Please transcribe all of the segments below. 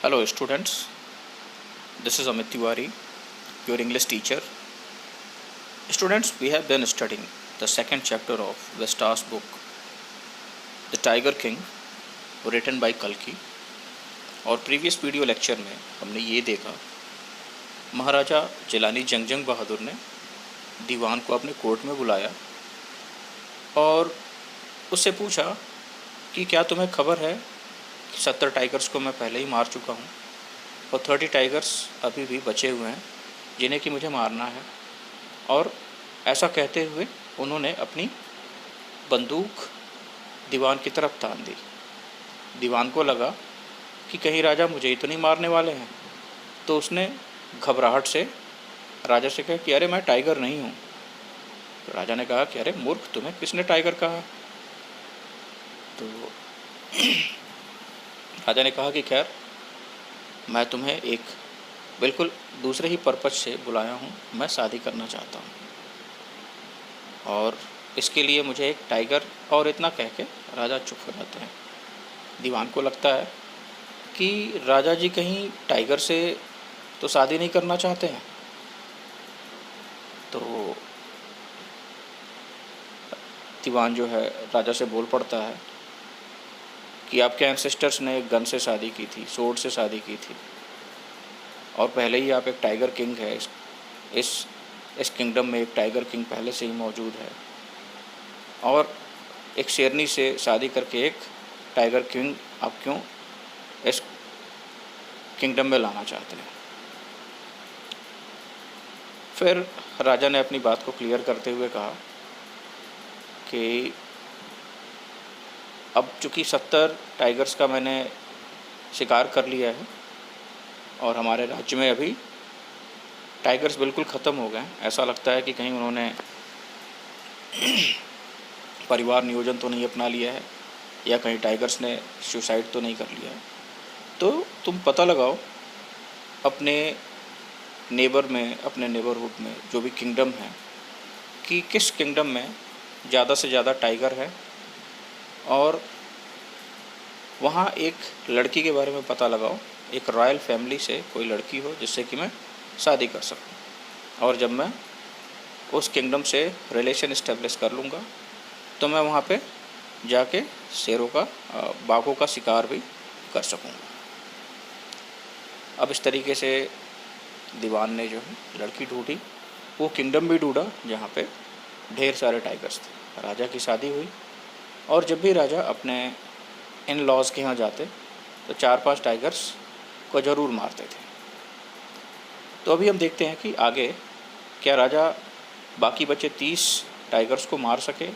Hello students, this is Amit Tiwari, your English teacher. Students, we have been studying the second chapter of Vestas book, The Tiger King, written by Kalki. और previous video lecture में हमने ये देखा, महाराजा जिलानी जंग बहादुर ने दीवान को अपने court में बुलाया और उससे पूछा कि क्या तुम्हें खबर है कि 70 टाइगर्स को मैं पहले ही मार चुका हूँ और 30 टाइगर्स अभी भी बचे हुए हैं जिन्हें कि मुझे मारना है। और ऐसा कहते हुए उन्होंने अपनी बंदूक दीवान की तरफ तान दी। दीवान को लगा कि कहीं राजा मुझे ही तो नहीं मारने वाले हैं, तो उसने घबराहट से राजा से कहा कि अरे मैं टाइगर नहीं हूँ। तो राजा ने कहा कि अरे मूर्ख, तुम्हें किसने टाइगर कहा? तो राजा ने कहा कि खैर, मैं तुम्हें एक बिल्कुल दूसरे ही पर्पज से बुलाया हूँ, मैं शादी करना चाहता हूँ और इसके लिए मुझे एक टाइगर, और इतना कह के राजा चुप हो जाते हैं। दीवान को लगता है कि राजा जी कहीं टाइगर से तो शादी नहीं करना चाहते हैं। तो दीवान जो है राजा से बोल पड़ता है कि आपके एंसेस्टर्स ने एक गन से शादी की थी, सोर्ड से शादी की थी, और पहले ही आप एक टाइगर किंग है। इस किंगडम में एक टाइगर किंग पहले से ही मौजूद है, और एक शेरनी से शादी करके एक टाइगर किंग आप क्यों इस किंगडम में लाना चाहते हैं? फिर राजा ने अपनी बात को क्लियर करते हुए कहा कि अब चूँकि 70 टाइगर्स का मैंने शिकार कर लिया है और हमारे राज्य में अभी टाइगर्स बिल्कुल ख़त्म हो गए हैं। ऐसा लगता है कि कहीं उन्होंने परिवार नियोजन तो नहीं अपना लिया है या कहीं टाइगर्स ने सुसाइड तो नहीं कर लिया है। तो तुम पता लगाओ अपने नेबर में, अपने नेबरहुड में जो भी किंगडम है, कि किस किंगडम में ज़्यादा से ज़्यादा टाइगर है, और वहाँ एक लड़की के बारे में पता लगाओ, एक रॉयल फैमिली से कोई लड़की हो जिससे कि मैं शादी कर सकूं। और जब मैं उस किंगडम से रिलेशन इस्टेब्लिश कर लूँगा तो मैं वहाँ पे जाके शेरों का, बाघों का शिकार भी कर सकूँगा। अब इस तरीके से दीवान ने जो है लड़की ढूंढी, वो किंगडम भी ढूंढा जहाँ पे ढेर सारे टाइगर्स थे। राजा की शादी हुई और जब भी राजा अपने इन लॉज के यहाँ जाते तो 4-5 टाइगर्स को ज़रूर मारते थे। तो अभी हम देखते हैं कि आगे क्या राजा बाकी बचे 30 टाइगर्स को मार सके,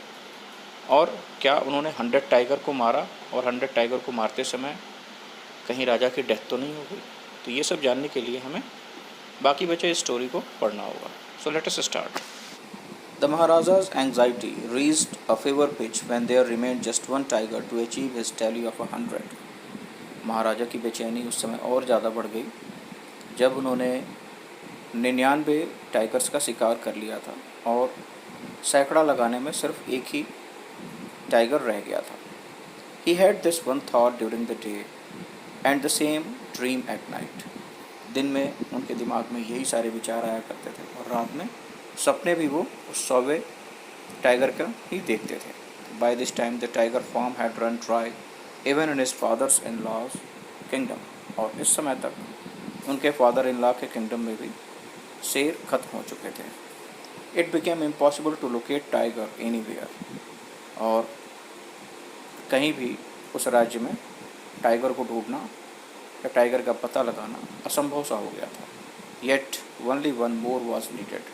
और क्या उन्होंने 100 टाइगर को मारा, और 100 टाइगर को मारते समय कहीं राजा की डेथ तो नहीं हो गई। तो ये सब जानने के लिए हमें बाकी बचे स्टोरी को पढ़ना होगा। So let us start. The Maharaja's anxiety reached a fever pitch when there remained just one tiger to achieve his tally of 100. महाराजा की बेचैनी उस समय और ज़्यादा बढ़ गई जब उन्होंने 99 टाइगर्स का शिकार कर लिया था और सैकड़ा लगाने में सिर्फ एक ही टाइगर रह गया था। He had this one thought during the day and the same dream at night. दिन में उनके दिमाग में यही सारे विचार आया करते थे और रात में सपने भी वो उस 100वें टाइगर का ही देखते थे। By this time the tiger farm had run dry even in his father's in-laws kingdom. और इस समय तक उनके फादर इन लॉ के किंगडम में भी शेर खत्म हो चुके थे। It became impossible to locate tiger anywhere. और कहीं भी उस राज्य में टाइगर को ढूंढना या टाइगर का पता लगाना असंभव सा हो गया था। Yet only one more was needed.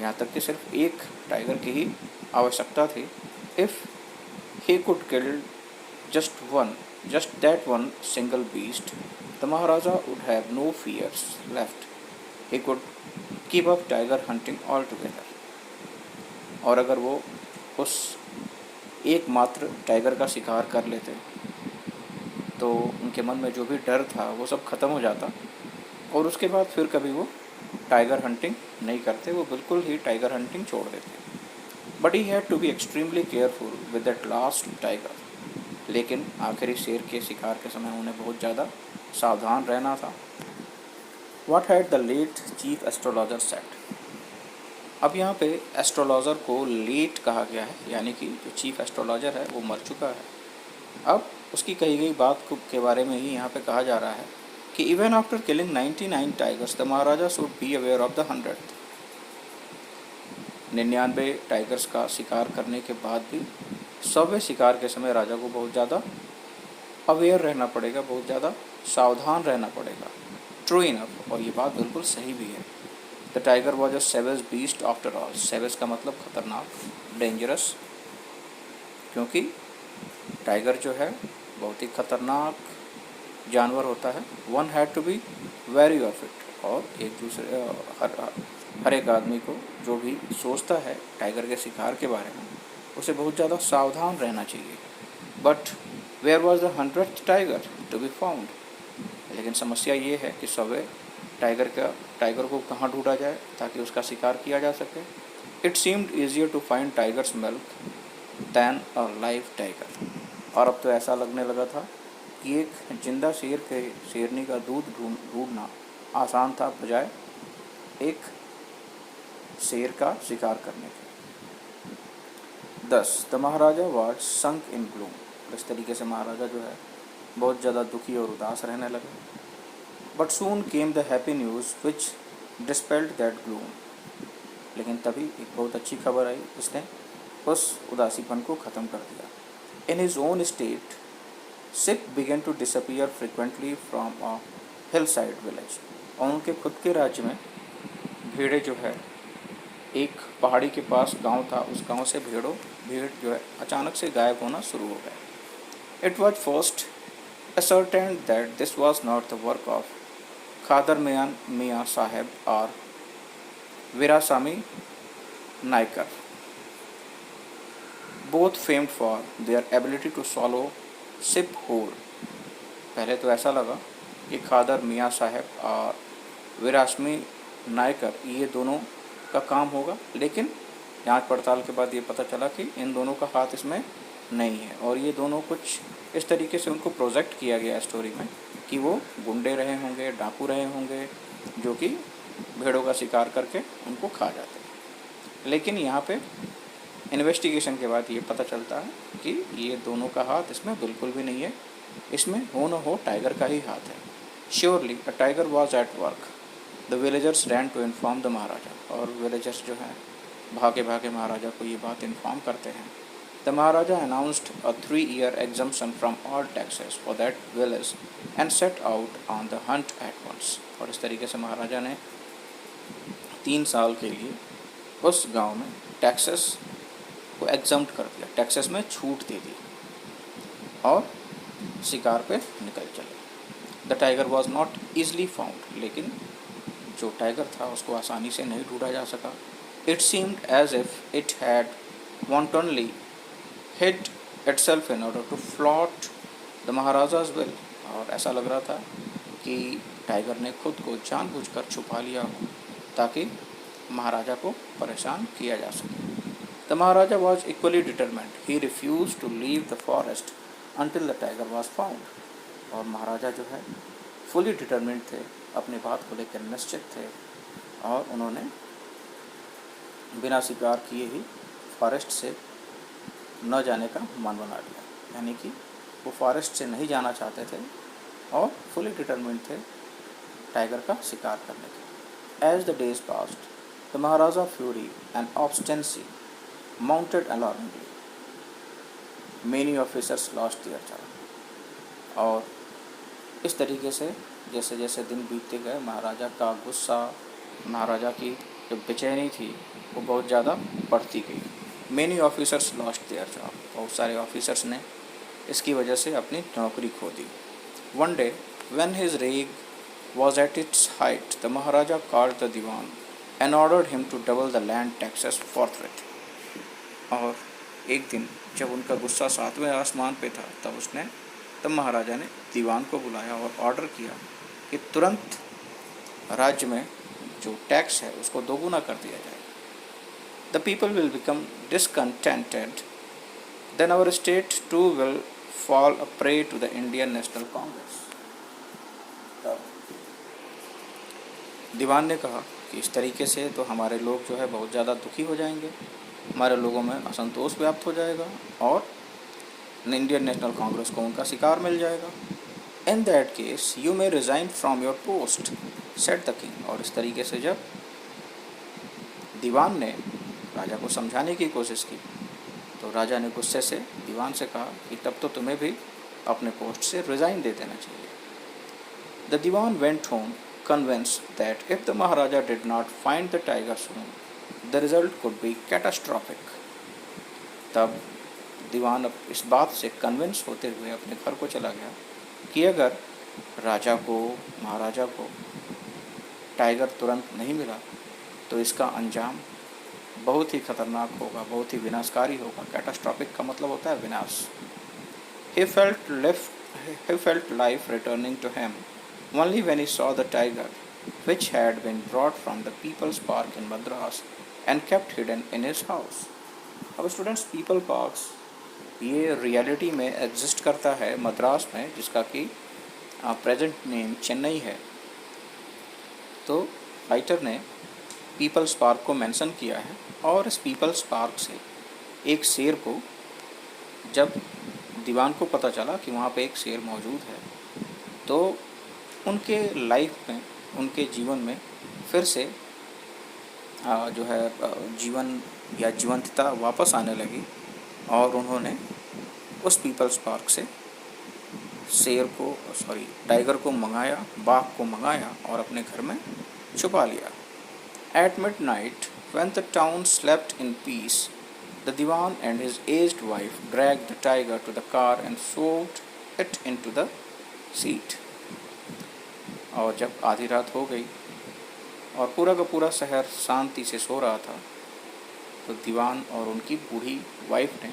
यहाँ तक कि सिर्फ एक टाइगर की ही आवश्यकता थी। If he could kill just that one single beast, the Maharaja would have no fears left. He could keep up tiger hunting altogether. और अगर वो उस एकमात्र टाइगर का शिकार कर लेते तो उनके मन में जो भी डर था वो सब ख़त्म हो जाता, और उसके बाद फिर कभी वो टाइगर हंटिंग नहीं करते, वो बिल्कुल ही टाइगर हंटिंग छोड़ देते। But he had to be extremely careful with that last tiger. लेकिन आखिरी शेर के शिकार के समय उन्हें बहुत ज़्यादा सावधान रहना था। What had the late chief astrologer said? अब यहाँ पे एस्ट्रोलॉजर को लेट कहा गया है, यानी कि जो चीफ एस्ट्रोलॉजर है वो मर चुका है। अब उसकी कही गई बात के बारे में ही यहाँ पे कहा जा रहा है कि even after killing 99 tigers the Maharaja should be aware of the 100th। 99 tigers का शिकार करने के बाद भी 100वें शिकार के समय राजा को बहुत ज़्यादा अवेयर रहना पड़ेगा, बहुत ज़्यादा सावधान रहना पड़ेगा। ट्रू इनफ, और ये बात बिल्कुल सही भी है। The tiger was a savage beast after all. Savage का मतलब खतरनाक, डेंजरस, क्योंकि टाइगर जो है बहुत ही खतरनाक जानवर होता है। One had to be wary of it, और एक दूसरे हर एक आदमी को जो भी सोचता है टाइगर के शिकार के बारे में उसे बहुत ज़्यादा सावधान रहना चाहिए। But where was the 100th tiger to be found. लेकिन समस्या ये है कि 100वें टाइगर को कहाँ ढूंढा जाए ताकि उसका शिकार किया जा सके। It seemed easier to find tiger's milk than a live tiger. और अब तो ऐसा लगने लगा था कि एक जिंदा शेरनी का दूध ढूंढना आसान था बजाय एक शेर का शिकार करने के। 10 the Maharaja was sunk in gloom. इस तरीके से महाराजा जो है बहुत ज़्यादा दुखी और उदास रहने लगे। But soon came the happy news which dispelled that gloom. लेकिन तभी एक बहुत अच्छी खबर आई, इसने उस उदासीपन को ख़त्म कर दिया। In his own state sheep began to disappear frequently from a hill side village. और उनके खुद के राज्य में भेड़ें जो है, एक पहाड़ी के पास गांव था, उस गांव से भीड़ जो है अचानक से गायब होना शुरू हो गए। It was first ascertained that this was not the work of खादर मियाँ साहेब और Veerasamy Naikar, both famed for their ability to swallow sip whole। पहले तो ऐसा लगा कि खादर मियाँ साहेब और वीरासामी नायकर ये दोनों का काम होगा, लेकिन जांच पड़ताल के बाद ये पता चला कि इन दोनों का हाथ इसमें नहीं है। और ये दोनों कुछ इस तरीके से उनको प्रोजेक्ट किया गया स्टोरी में कि वो गुंडे रहे होंगे, डाकू रहे होंगे, जो कि भेड़ों का शिकार करके उनको खा जाते। लेकिन यहाँ पे इन्वेस्टिगेशन के बाद ये पता चलता है कि ये दोनों का हाथ इसमें बिल्कुल भी नहीं है, इसमें हो न हो टाइगर का ही हाथ है। Surely a tiger was at work. The villagers ran to inform the Maharaja. और विलेजर्स जो हैं भागे भागे महाराजा को ये बात इन्फॉर्म करते हैं। The Maharaja announced a 3-year exemption from all taxes for that village and set out on the hunt at once। और इस तरीके से महाराजा ने 3 साल के लिए उस गांव में टैक्सेस को एग्जम्प्ट कर दिया, टैक्सेस में छूट दे दी और शिकार पे निकल चले। The tiger was not easily found. लेकिन जो टाइगर था उसको आसानी से नहीं ढूंढा जा सका। It seemed as if it had wantonly hid itself in order to flout the Maharaja's will। और ऐसा लग रहा था कि टाइगर ने खुद को जानबूझकर छुपा लिया हो ताकि महाराजा को परेशान किया जा सके। The Maharaja was equally determined. He refuse to leave the forest until the tiger was found. और महाराजा जो है फुली डिटरमेंट थे, अपनी बात को लेकर निश्चित थे, और उन्होंने बिना शिकार किए ही फॉरेस्ट से न जाने का मन बना लिया। यानी कि वो फॉरेस्ट से नहीं जाना चाहते थे और फुली डिटरमिन्ड थे टाइगर का शिकार करने के। As the days passed the Maharaja fury and obstinacy mounted alarmingly. Many officers lost their job. और इस तरीके से जैसे जैसे दिन बीतते गए महाराजा का गुस्सा, महाराजा की जो बेचैनी थी वो बहुत ज़्यादा बढ़ती गई। Many officers lost their job. बहुत सारे ऑफिसर्स ने इसकी वजह से अपनी नौकरी खो दी। One day when his rage was at its height the Maharaja called the dewan and ordered him to double the land taxes forthwith. और एक दिन जब उनका गुस्सा 7वें आसमान पे था तब महाराजा ने दीवान को बुलाया और ऑर्डर किया कि तुरंत राज्य में जो टैक्स है उसको दोगुना कर दिया जाए। The people will become discontented, then our state too will fall a prey to the Indian National Congress. दीवान ने कहा कि इस तरीके से तो हमारे लोग जो है बहुत ज़्यादा दुखी हो जाएंगे, हमारे लोगों में असंतोष व्याप्त हो जाएगा और इंडियन नेशनल कांग्रेस को उनका शिकार मिल जाएगा. In that case you may resign from your post, said the king. और इस तरीके से जब दीवान ने राजा को समझाने की कोशिश की तो राजा ने गुस्से से दीवान से कहा कि तब तो तुम्हें भी अपने पोस्ट से रिज़ाइन दे देना चाहिए. The Dewan went home convinced that if the Maharaja did not find the tiger soon, the result could be catastrophic. तब दीवान इस बात से कन्विंस होते हुए अपने घर को चला गया कि अगर महाराजा को टाइगर तुरंत नहीं मिला तो इसका अंजाम बहुत ही खतरनाक होगा, बहुत ही विनाशकारी होगा. कैटास्ट्रॉफिक का मतलब होता है विनाश. He felt life returning to him only when he saw the tiger, which had been brought from the People's Park in Madras and kept hidden in his house. अब स्टूडेंट्स, पीपल पार्क्स ये reality में exist करता है मद्रास में, जिसका कि present name Chennai है. तो राइटर ने पीपल्स पार्क को मेंशन किया है और इस पीपल्स पार्क से एक शेर को, जब दीवान को पता चला कि वहाँ पे एक शेर मौजूद है, तो उनके लाइफ में, उनके जीवन में फिर से जो है जीवन या जीवंतता वापस आने लगी और उन्होंने उस पीपल्स पार्क से टाइगर को मंगाया, बाघ को मंगाया और अपने घर में छुपा लिया. At midnight, when the town slept in peace, the Diwan and his aged wife dragged the tiger to the car and shoved it into the seat. और जब आधी रात हो गई और पूरा का पूरा शहर शांति से सो रहा था, तो दीवान और उनकी बूढ़ी वाइफ ने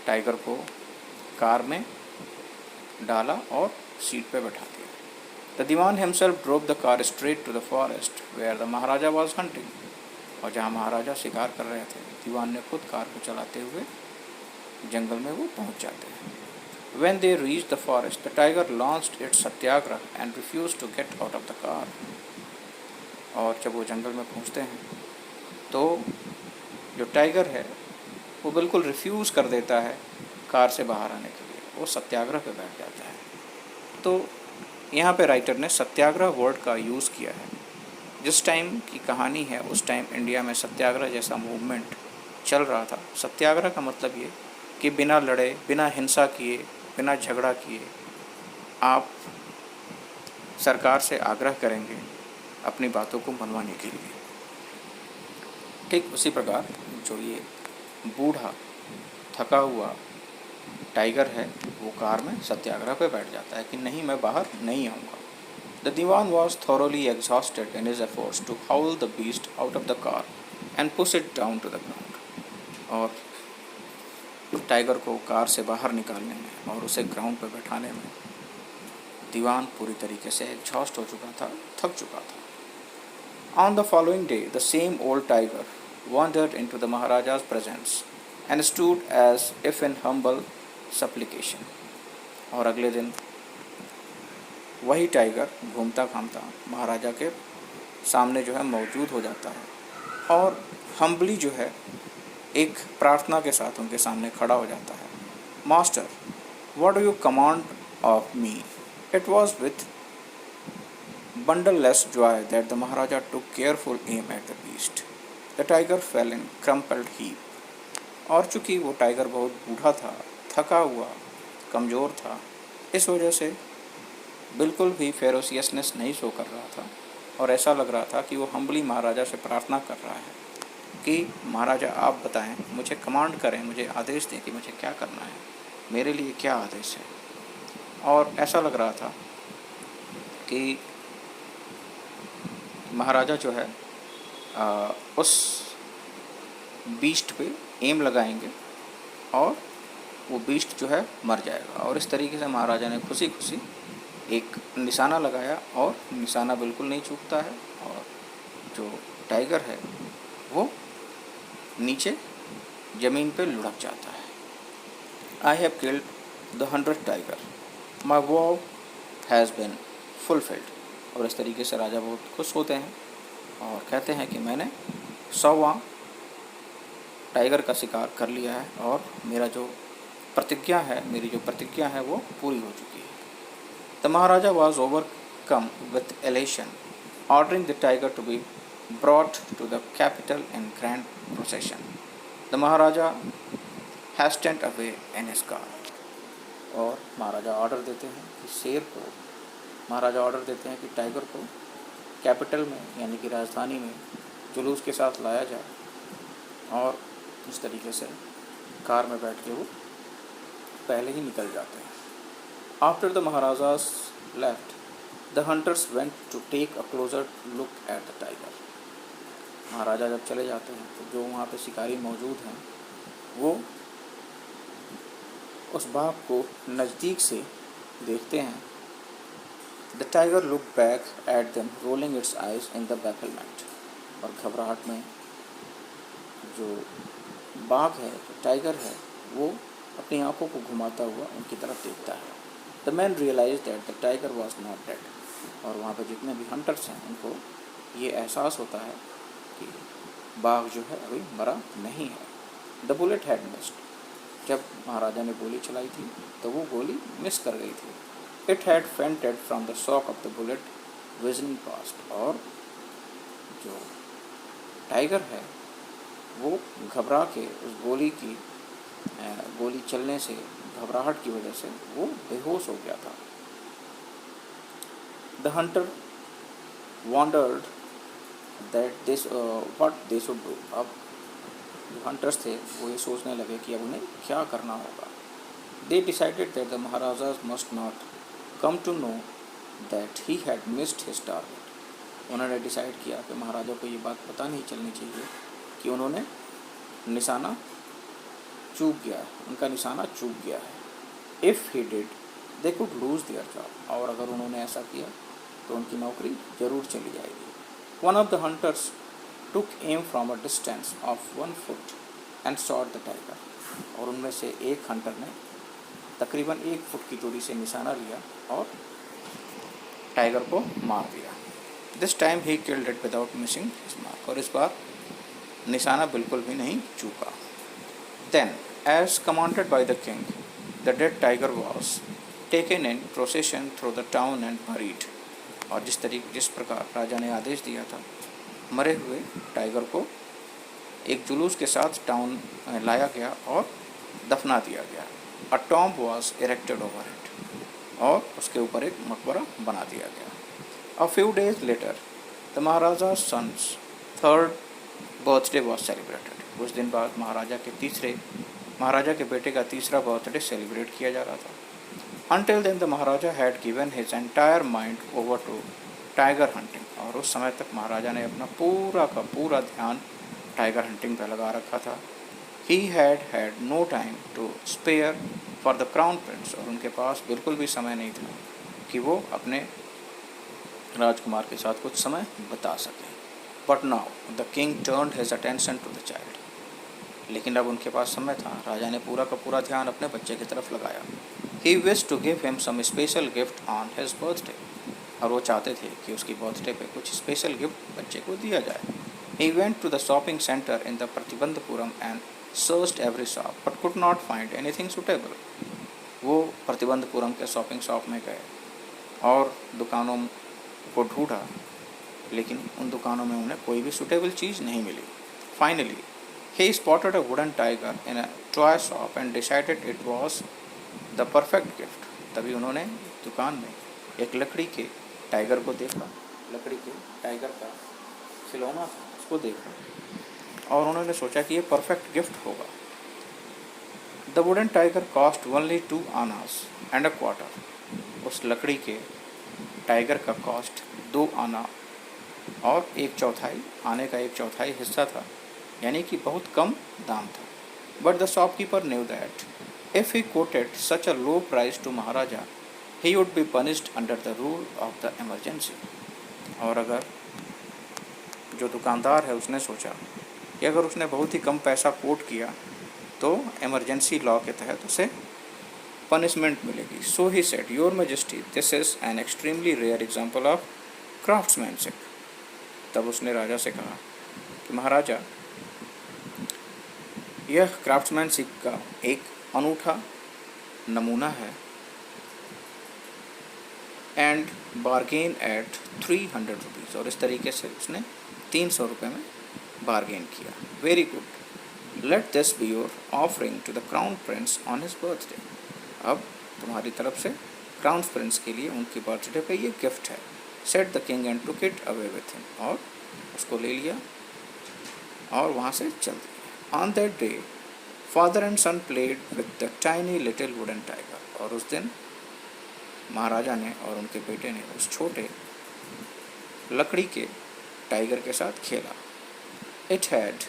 टाइगर को कार में डाला और सीट पे बैठा दिया. The Dewan himself drove the car straight to the forest where the Maharaja was hunting. और जहाँ महाराजा शिकार कर रहे थे, दीवान ने खुद कार को चलाते हुए जंगल में वो पहुँच जाते हैं. When they reached the forest, the tiger launched its satyagrah and refused to get out of the car. और जब वो जंगल में पहुँचते हैं तो जो टाइगर है वो बिल्कुल रिफ्यूज़ कर देता है कार से बाहर आने के लिए, वो सत्याग्रह पे बैठ जाता है. तो यहाँ पे राइटर ने सत्याग्रह वर्ड का यूज़ किया है. जिस टाइम की कहानी है उस टाइम इंडिया में सत्याग्रह जैसा मूवमेंट चल रहा था. सत्याग्रह का मतलब ये कि बिना लड़े, बिना हिंसा किए, बिना झगड़ा किए आप सरकार से आग्रह करेंगे अपनी बातों को मनवाने के लिए. ठीक उसी प्रकार जो ये बूढ़ा थका हुआ टाइगर है वो कार में सत्याग्रह पे बैठ जाता है कि नहीं, मैं बाहर नहीं आऊँगा. The Dewan was thoroughly exhausted in his efforts to haul the beast out of the car and push it down to the ground. और टाइगर को कार से बाहर निकालने में और उसे ग्राउंड पर बैठाने में दीवान पूरी तरीके से एग्जॉस्ट हो चुका था, थक चुका था. On the following day, the same old tiger wandered into the Maharaja's presence and stood as if in humble supplication. और अगले दिन वही टाइगर घूमता घामता महाराजा के सामने जो है मौजूद हो जाता है और हम्बली जो है एक प्रार्थना के साथ उनके सामने खड़ा हो जाता है. Master, what do you command of me? It was with bundle-less joy that the Maharaja took careful aim at the beast. The tiger fell in crumpled heap. और चूँकि वो टाइगर बहुत बूढ़ा था, थका हुआ, कमज़ोर था, इस वजह से बिल्कुल भी फेरोसियसनेस नहीं शो कर रहा था और ऐसा लग रहा था कि वो हम्बली महाराजा से प्रार्थना कर रहा है कि महाराजा आप बताएं, मुझे कमांड करें, मुझे आदेश दें कि मुझे क्या करना है, मेरे लिए क्या आदेश है. और ऐसा लग रहा था कि महाराजा जो है उस बीस्ट पे एम लगाएंगे और वो बीस्ट जो है मर जाएगा. और इस तरीके से महाराजा ने खुशी खुशी एक निशाना लगाया और निशाना बिल्कुल नहीं चूकता है और जो टाइगर है वो नीचे ज़मीन पे लुढ़क जाता है. I have killed the 100th tiger, my wow has been fulfilled. और इस तरीके से राजा बहुत खुश होते हैं और कहते हैं कि मैंने 100वां टाइगर का शिकार कर लिया है और मेरा जो प्रतिज्ञा है, मेरी जो प्रतिज्ञा है वो पूरी हो चुकी है। The Maharaja was overcome with elation, ordering the tiger to be brought to the capital in grand procession. The Maharaja hastened away in his car. और महाराजा ऑर्डर देते हैं कि शेर को, महाराजा ऑर्डर देते हैं कि टाइगर को कैपिटल में यानी कि राजधानी में जुलूस के साथ लाया जाए। और इस तरीके से कार में बैठ के वो पहले ही निकल जाते हैं। After the Maharaja's left, the hunters went to take a closer look at the tiger. Maharaja जब चले जाते हैं तो जो वहाँ पे शिकारी मौजूद हैं वो उस बाघ को नज़दीक से देखते हैं। The tiger look back at them rolling its eyes in the bafflement. और घबराहट में जो बाघ है, जो टाइगर है, वो अपनी आंखों को घुमाता हुआ उनकी तरफ देखता है। The man realize that the tiger was not dead. और वहाँ पर जितने भी हंटर्स हैं उनको ये एहसास होता है कि बाघ जो है अभी मरा नहीं है। The bullet had missed. जब महाराजा ने गोली चलाई थी तो वो गोली मिस कर गई थी। It had fainted from the shock of the bullet whizzing past. और जो टाइगर है वो घबरा के उस गोली चलने से, घबराहट की वजह से वो बेहोश हो गया था। The Hunter wandered that this what they should do. अब जो हंटर्स थे वो ये सोचने लगे कि अब उन्हें क्या करना होगा। They decided that the Maharaja's must not come to know that he had missed his target. उन्होंने डिसाइड किया कि महाराजा को ये बात पता नहीं चलनी चाहिए कि उन्होंने निशाना चूक गया है, उनका निशाना चूक गया है। If he did they could lose their job. और अगर उन्होंने ऐसा किया तो उनकी नौकरी ज़रूर चली जाएगी। One of the hunters took aim from a distance of 1 foot and shot the tiger। और उनमें से एक हंटर ने तकरीबन 1 फुट की दूरी से निशाना लिया और टाइगर को मार दिया। This time he killed it without missing his mark. और इस बार निशाना बिल्कुल भी नहीं चूका। Then as commanded by the king the dead tiger was taken in procession through the town and buried. और जिस प्रकार राजा ने आदेश दिया था, मरे हुए टाइगर को एक जुलूस के साथ टाउन लाया गया और दफना दिया गया। A tomb was erected over it. और उसके ऊपर एक मकबरा बना दिया गया। A few days later the Maharaja sons 3rd birthday was celebrated. कुछ दिन बाद महाराजा के बेटे का 3रा बर्थडे सेलिब्रेट किया जा रहा था। Until then the Maharaja had given his entire mind over to tiger hunting. और उस समय तक महाराजा ने अपना पूरा का पूरा ध्यान टाइगर हंटिंग पर लगा रखा था। He had no time to spare for the crown prince. और उनके पास बिल्कुल भी समय नहीं था कि वो अपने राजकुमार के साथ कुछ समय बिता सकें। But now the king turned his attention to the child. लेकिन अब उनके पास समय था। राजा ने पूरा का पूरा ध्यान अपने बच्चे की तरफ लगाया। He wish to give him some special gift on his birthday. और वो चाहते थे कि उसकी बर्थडे पे कुछ स्पेशल गिफ्ट बच्चे को दिया जाए। He went to the shopping center in the Pratibandhapuram and searched every shop but could not find anything suitable. वो प्रतिबंधपुरम के शॉपिंग शॉप में गए और दुकानों को ढूंढा, लेकिन उन दुकानों में उन्हें कोई भी सुटेबल चीज़ नहीं मिली। Finally he spotted a wooden tiger in a toy shop and decided it was the perfect gift. तभी उन्होंने दुकान में एक लकड़ी के टाइगर को देखा, लकड़ी के टाइगर का खिलौना था, उसको देखा और उन्होंने सोचा कि ये परफेक्ट गिफ्ट होगा। The wooden tiger cost only 2 annas and a quarter. उस लकड़ी के टाइगर का कॉस्ट 2 आना और 1/4 आने का 1/4 हिस्सा था, यानी कि बहुत कम दाम था। But the shopkeeper knew that if he quoted such a low price to Maharaja he would be punished under the rule of the emergency। और अगर जो दुकानदार है उसने सोचा कि अगर उसने बहुत ही कम पैसा कोट किया तो इमरजेंसी लॉ के तहत उसे पनिशमेंट मिलेगी। So he said, your majesty, this is an extremely rare example of craftsmanship. तब उसने राजा से कहा कि महाराजा, यह क्राफ्ट्समैनशिप का एक अनूठा नमूना है। एंड बारगेन एट 300 रुपीज़, और इस तरीके से उसने 300 रुपये में बारगेन किया। Very good, let this be your offering to the crown prince on his birthday. अब तुम्हारी तरफ से क्राउन प्रिंस के लिए उनकी बर्थडे पे ये गिफ्ट है। Said the king and took it away with him, और उसको ले लिया और वहाँ से चल दिया। On that day father and son played with the tiny little wooden tiger, और उस दिन महाराजा ने और उनके बेटे ने उस छोटे लकड़ी के टाइगर के साथ खेला। It had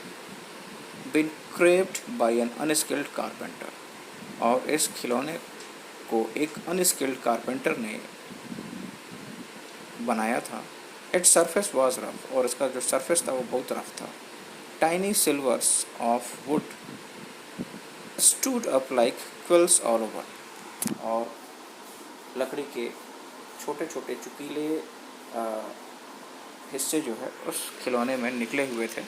been carved by an unskilled carpenter, और इस खिलौने को एक अनस्किल्ड कारपेंटर ने बनाया था। इट्स सरफेस वॉज रफ, और इसका जो सरफेस था वो बहुत रफ था। Tiny silvers of would stood up like quills all over, और लकड़ी के छोटे छोटे चुकीले हिस्से जो है उस खिलौने में निकले हुए थे।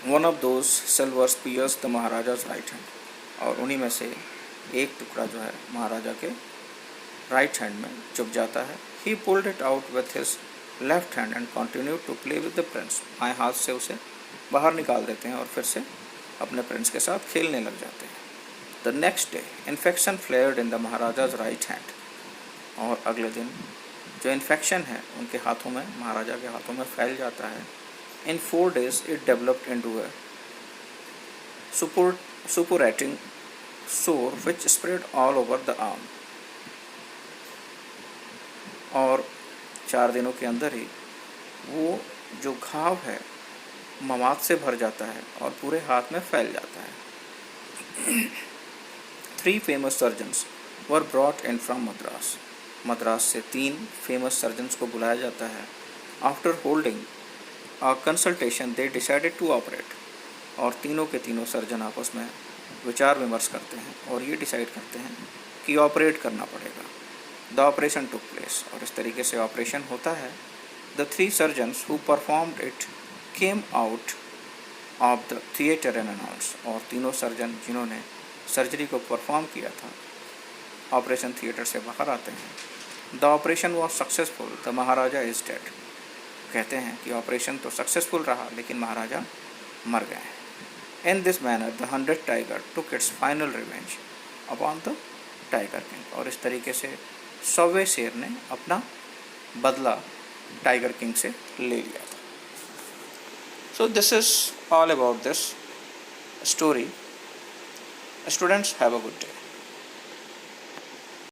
One of those silver spears the Maharaja's right hand, और उन्हीं में से एक टुकड़ा जो है महाराजा के राइट हैंड में चुभ जाता है। He pulled it out with his left hand and continued to play with the prince. बाएं हाथ से उसे बाहर निकाल देते हैं और फिर से अपने प्रिंस के साथ खेलने लग जाते हैं। The next day infection flared in the Maharaja's right hand, और अगले दिन जो इन्फेक्शन है उनके हाथों में, महाराजा के हाथों में फैल जाता है। इन 4 days it developed into a supurating sore which spread all over the arm, और 4 दिनों के अंदर ही वो जो घाव है मवाद से भर जाता है और पूरे हाथ में फैल जाता है। 3 famous surgeons were brought in from Madras, Madras से 3 फेमस सर्जन्स को बुलाया जाता है। After holding a consultation they decided to operate, और तीनों के तीनों सर्जन आपस में विचार विमर्श करते हैं और ये डिसाइड करते हैं कि ऑपरेट करना पड़ेगा। द ऑपरेशन टुक प्लेस, और इस तरीके से ऑपरेशन होता है। The 3 surgeons who performed it came out of the theatre and announced, और तीनों सर्जन जिन्होंने सर्जरी को परफॉर्म किया था ऑपरेशन थिएटर से बाहर आते हैं। The operation was successful, the Maharaja is dead. कहते हैं कि ऑपरेशन तो सक्सेसफुल रहा लेकिन महाराजा मर गए। In this manner the 100 tiger took its final revenge upon the tiger king, और इस तरीके से 100वें शेर ने अपना बदला टाइगर किंग से ले लिया था। So this is all about this story. Students, have a good day.